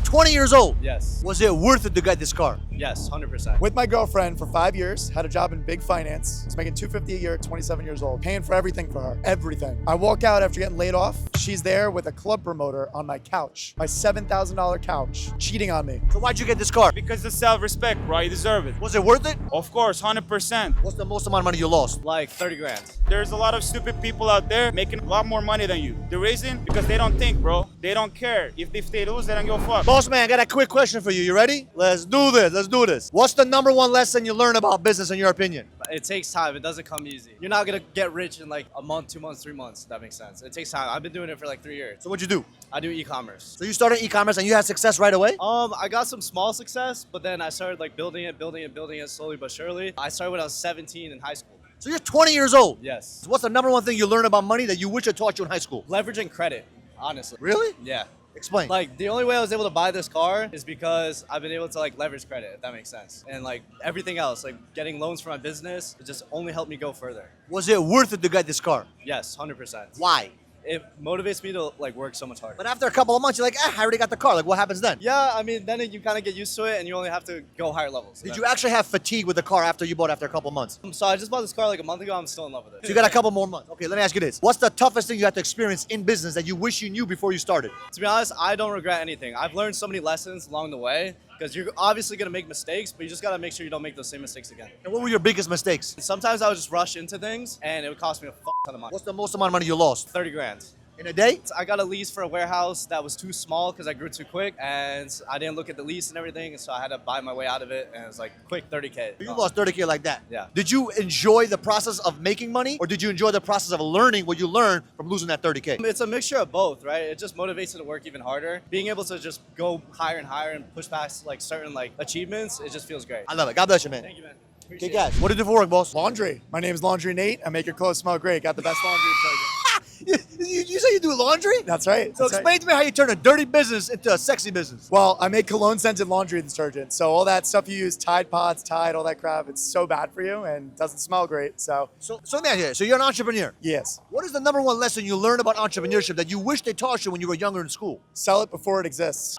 20 years old. Yes. Was it worth it to get this car? Yes, 100%. With my girlfriend for 5 years, had a job in big finance, was making $250 a year at 27 years old, paying for everything for her, everything. I walk out after getting laid off. She's there with a club promoter on my couch, my $7,000 couch, cheating on me. So why'd you get this car? Because the self-respect, bro. You deserve it. Was it worth it? Of course, 100%. What's the most amount of money you lost? Like 30 grand. There's a lot of stupid people out there making a lot more money than you. The reason? Because they don't think, bro. They don't care. If they lose, they don't give a fuck. Boss man, I got a quick question for you. You ready? Let's do this. Let's do this. What's the number one lesson you learn about business in your opinion? It takes time. It doesn't come easy. You're not gonna get rich in like a month, 2 months, 3 months. If that makes sense. It takes time. I've been doing it for like 3 years. So what'd you do? I do e-commerce. So you started e-commerce and you had success right away? I got some small success, but then I started like building it slowly but surely. I started when I was 17 in high school. So you're 20 years old. Yes. What's the number one thing you learned about money that you wish I taught you in high school? Leveraging credit, honestly. Really? Yeah. Explain. Like the only way I was able to buy this car is because I've been able to like leverage credit, if that makes sense. And like everything else, like getting loans for my business, it just only helped me go further. Was it worth it to get this car? Yes, 100%. Why? It motivates me to like work so much harder. But after a couple of months, you're like, I already got the car. Like, what happens then? Yeah, I mean, then you kind of get used to it and you only have to go higher levels. Did you actually have fatigue with the car after you bought it after a couple of months? So I just bought this car like a month ago. I'm still in love with it. So you got a couple more months. Okay, let me ask you this. What's the toughest thing you had to experience in business that you wish you knew before you started? To be honest, I don't regret anything. I've learned so many lessons along the way because you're obviously going to make mistakes, but you just got to make sure you don't make those same mistakes again. And what were your biggest mistakes? Sometimes I would just rush into things and it would cost me a ton of money. What's the most amount of money you lost? 30 grand. In a day? I got a lease for a warehouse that was too small because I grew too quick and I didn't look at the lease and everything, so I had to buy my way out of it, and it was like quick 30K. You lost 30K like that? Yeah. Did you enjoy the process of making money, or did you enjoy the process of learning what you learned from losing that 30K? It's a mixture of both, right? It just motivates you to work even harder. Being able to just go higher and higher and push past like certain like achievements, it just feels great. I love it. God bless you, man. Thank you, man. Okay, Appreciate guys, what do you do for work, boss? Laundry. My name's Laundry Nate. I make your clothes smell great. Got the best laundry detergent. You say you do laundry? That's right. So that's right. explain to me how you turn a dirty business into a sexy business. Well, I make cologne scented laundry detergent. So all that stuff you use, Tide Pods, Tide, all that crap, it's so bad for you and doesn't smell great. So let me ask you this. So you're an entrepreneur. yes, What is the number one lesson you learned about entrepreneurship that you wish they taught you when you were younger in school? sell it before it exists.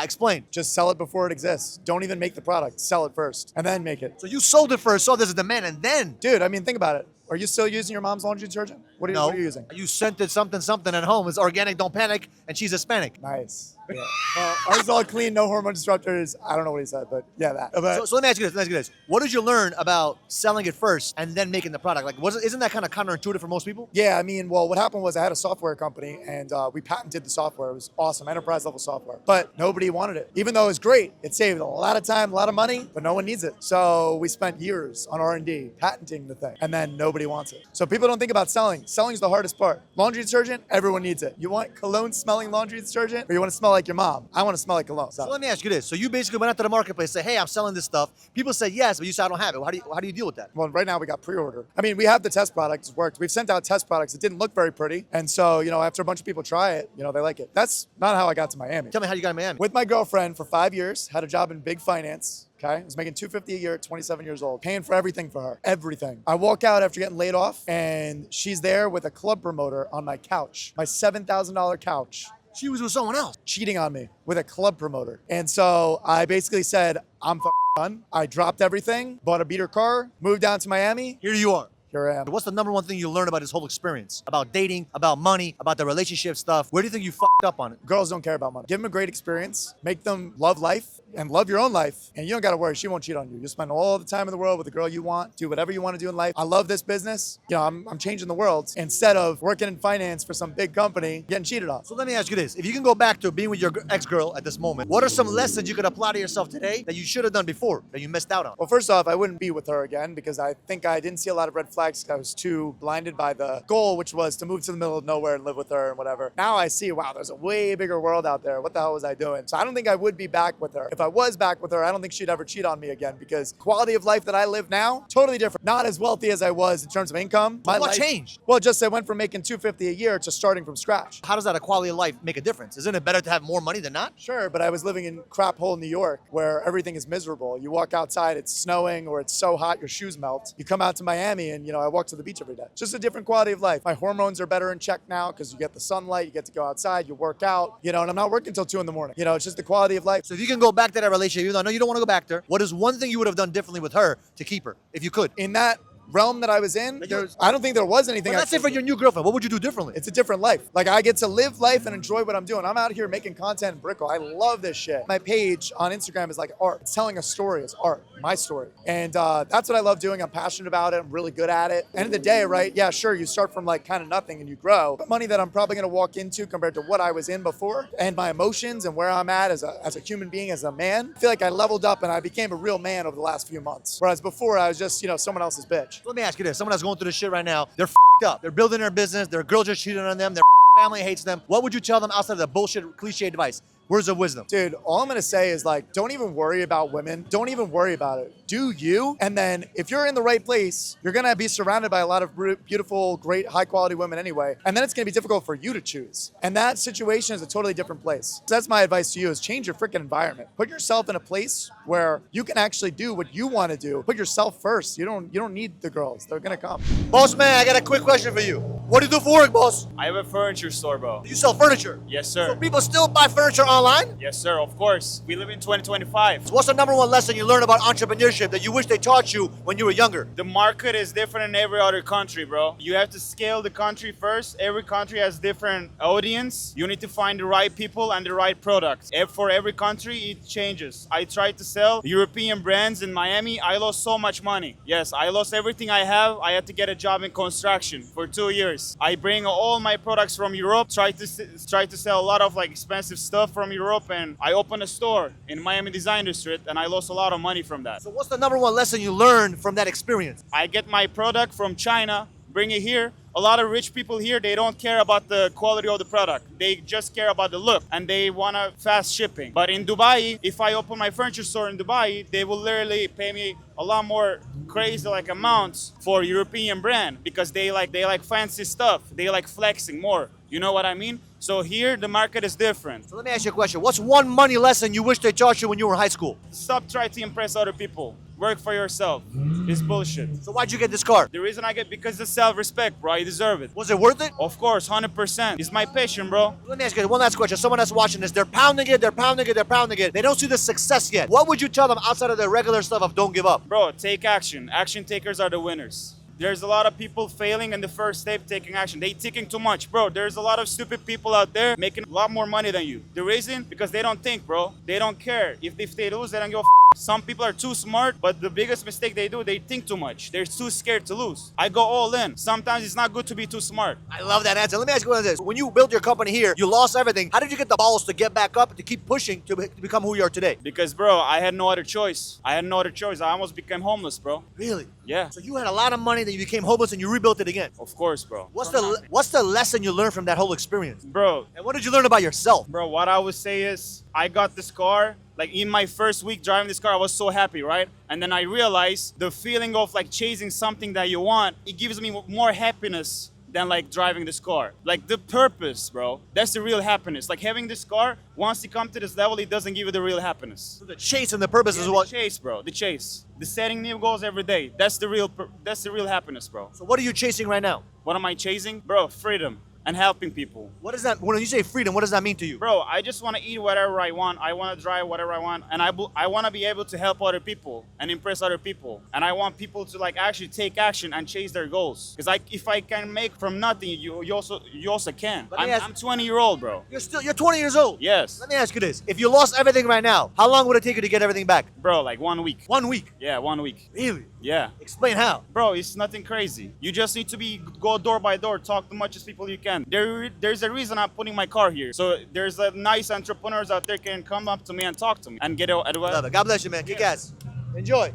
Explain. Just sell it before it exists. Don't even make the product. Sell it first and then make it. So you sold it first, saw there's a demand, and then Dude, I mean, think about it. Are you still using your mom's laundry detergent? What are you using? You scented something at home. It's organic, don't panic, and she's Hispanic. Nice. Yeah. Well, ours is all clean, no hormone disruptors. I don't know what he said, but yeah, that. But So let me ask you this. What did you learn about selling it first and then making the product? Like, isn't that kind of counterintuitive for most people? yeah, I mean, well, what happened was I had a software company and we patented the software. It was awesome, enterprise level software. But nobody wanted it. Even though it was great, it saved a lot of time, a lot of money, but no one needs it. So we spent years on R&D patenting the thing, and then nobody wants it. So people don't think about selling. Selling is the hardest part. Laundry detergent, everyone needs it. You want cologne smelling laundry detergent, or you want to smell like your mom? I want to smell like cologne. So let me ask you this. So you basically went out to the marketplace, say, hey, I'm selling this stuff. People say yes, but you say I don't have it. How do you deal with that? Well, right now we got pre-order. I mean, we have the test products. It's worked. We've sent out test products. It didn't look very pretty. And so, after a bunch of people try it, they like it. That's not how I got to Miami. Tell me how you got in Miami. With my girlfriend for 5 years, had a job in big finance. Okay, I was making $250 a year at 27 years old, paying for everything for her, everything. I walk out after getting laid off, and she's there with a club promoter on my couch, my $7,000 couch, She was with someone else. cheating on me with a club promoter. And so I basically said, I'm done. I dropped everything, bought a beater car, moved down to Miami. Here you are. Here I am. What's the number one thing you learned about this whole experience? About dating, about money, about the relationship stuff? Where do you think you fucked up on it? Girls don't care about money. Give them a great experience, make them love life and love your own life. And you don't got to worry, she won't cheat on you. You spend all the time in the world with the girl you want, do whatever you want to do in life. I love this business. I'm changing the world instead of working in finance for some big company, getting cheated on. So let me ask you this. If you can go back to being with your ex-girl at this moment, what are some lessons you could apply to yourself today that you should have done before, that you missed out on? Well, first off, I wouldn't be with her again because I think I didn't see a lot of red flags. I was too blinded by the goal, which was to move to the middle of nowhere and live with her and whatever. Now I see, wow, there's a way bigger world out there. What the hell was I doing? So I don't think I would be back with her. If I was back with her, I don't think she'd ever cheat on me again because quality of life that I live now, totally different. Not as wealthy as I was in terms of income. What life changed? Well, just I went from making $250 a year to starting from scratch. How does that quality of life make a difference? Isn't it better to have more money than not? Sure, but I was living in crap hole New York where everything is miserable. You walk outside, it's snowing or it's so hot your shoes melt. You come out to Miami and I walk to the beach every day. Just a different quality of life. My hormones are better in check now because you get the sunlight, you get to go outside, you work out, and I'm not working until 2 in the morning. It's just the quality of life. So if you can go back to that relationship, even though I know you don't want to go back there, what is one thing you would have done differently with her to keep her, if you could? In that realm that I was in, I don't think there was anything. But let's say for your new girlfriend, what would you do differently? It's a different life. Like, I get to live life and enjoy what I'm doing. I'm out here making content in Brickell. I love this shit. My page on Instagram is like art. It's telling a story. It's art, my story. And that's what I love doing. I'm passionate about it. I'm really good at it. End of the day, right? Yeah, sure. You start from like kind of nothing and you grow. But money that I'm probably going to walk into compared to what I was in before, and my emotions and where I'm at as a human being, as a man, I feel like I leveled up and I became a real man over the last few months. Whereas before I was just, someone else's bitch. Let me ask you this. Someone that's going through this shit right now, they're up. They're building their business. Their girl just cheated on them. Their family hates them. What would you tell them outside of the bullshit cliche advice? Words of wisdom. Dude, all I'm going to say is like, don't even worry about women. Don't even worry about it. Do you. And then if you're in the right place, you're going to be surrounded by a lot of beautiful, great, high quality women anyway. And then it's going to be difficult for you to choose. And that situation is a totally different place. So that's my advice to you, is change your freaking environment. Put yourself in a place where you can actually do what you want to do. Put yourself first. You don't need the girls. They're going to come. Boss man, I got a quick question for you. What do you do for work, boss? I have a furniture store, bro. You sell furniture? Yes, sir. So people still buy furniture online? Yes, sir. Of course. We live in 2025. So what's the number one lesson you learned about entrepreneurship that you wish they taught you when you were younger? The market is different in every other country, bro. You have to scale the country first. Every country has different audience. You need to find the right people and the right products. For every country, it changes. I tried to sell European brands in Miami. I lost so much money. Yes, I lost everything I have. I had to get a job in construction for 2 years. I bring all my products from Europe, try to sell a lot of like expensive stuff from Europe, and I opened a store in Miami Design District, and I lost a lot of money from that. So what's the number one lesson you learned from that experience? I get my product from China, bring it here. A lot of rich people here, they don't care about the quality of the product. They just care about the look, and they want fast shipping. But in Dubai, if I open my furniture store in Dubai, they will literally pay me a lot more crazy like amounts for European brand, because they like fancy stuff. They like flexing more. You know what I mean? So here the market is different. So let me ask you a question. What's one money lesson you wish they taught you when you were in high school? Stop trying to impress other people. Work for yourself. It's bullshit. So why'd you get this car? The reason I get, because it's self-respect, bro. I deserve it. Was it worth it? Of course, 100%. It's my passion, bro. Let me ask you one last question. Someone that's watching this, they're pounding it. They don't see the success yet. What would you tell them outside of the regular stuff of don't give up? Bro, take action. Action takers are the winners. There's a lot of people failing in the first step, taking action. They thinking too much, bro. There's a lot of stupid people out there making a lot more money than you. The reason? Because they don't think, bro. They don't care. If they lose, they don't give a f. Some people are too smart, but the biggest mistake they do, they think too much. They're too scared to lose. I go all in. Sometimes it's not good to be too smart. I love that answer. Let me ask you one of this. When you built your company here, you lost everything. How did you get the balls to get back up and to keep pushing to become who you are today? Because, bro, I had no other choice. I almost became homeless, bro. Really? Yeah. So you had a lot of money, then you became homeless and you rebuilt it again. Of course, bro. What's the lesson you learned from that whole experience? Bro. And what did you learn about yourself? Bro, what I would say is, I got this car. Like in my first week driving this car, I was so happy, right? And then I realized the feeling of like chasing something that you want, it gives me more happiness than like driving this car. Like the purpose, bro. That's the real happiness. Like having this car, once you come to this level, it doesn't give you the real happiness. So the chase and the purpose is what. The chase, bro. The chase. The setting new goals every day. That's the real happiness, bro. So what are you chasing right now? What am I chasing? Bro, freedom. And helping people. What does that, when you say freedom, what does that mean to you? Bro, I just want to eat whatever I want. I want to drive whatever I want. And I want to be able to help other people and impress other people. And I want people to like actually take action and chase their goals. Because if I can make from nothing, you also can. I'm 20-year-old, bro. You're 20 years old? Yes. Let me ask you this. If you lost everything right now, how long would it take you to get everything back? Bro, like 1 week. 1 week? Yeah, 1 week. Really? Yeah. Explain how. Bro, it's nothing crazy. You just need to go door by door, talk to much as people you can. There's a reason I'm putting my car here. So there's a nice entrepreneurs out there can come up to me and talk to me and get advice. Love it. God bless you, man. Kick ass. Enjoy.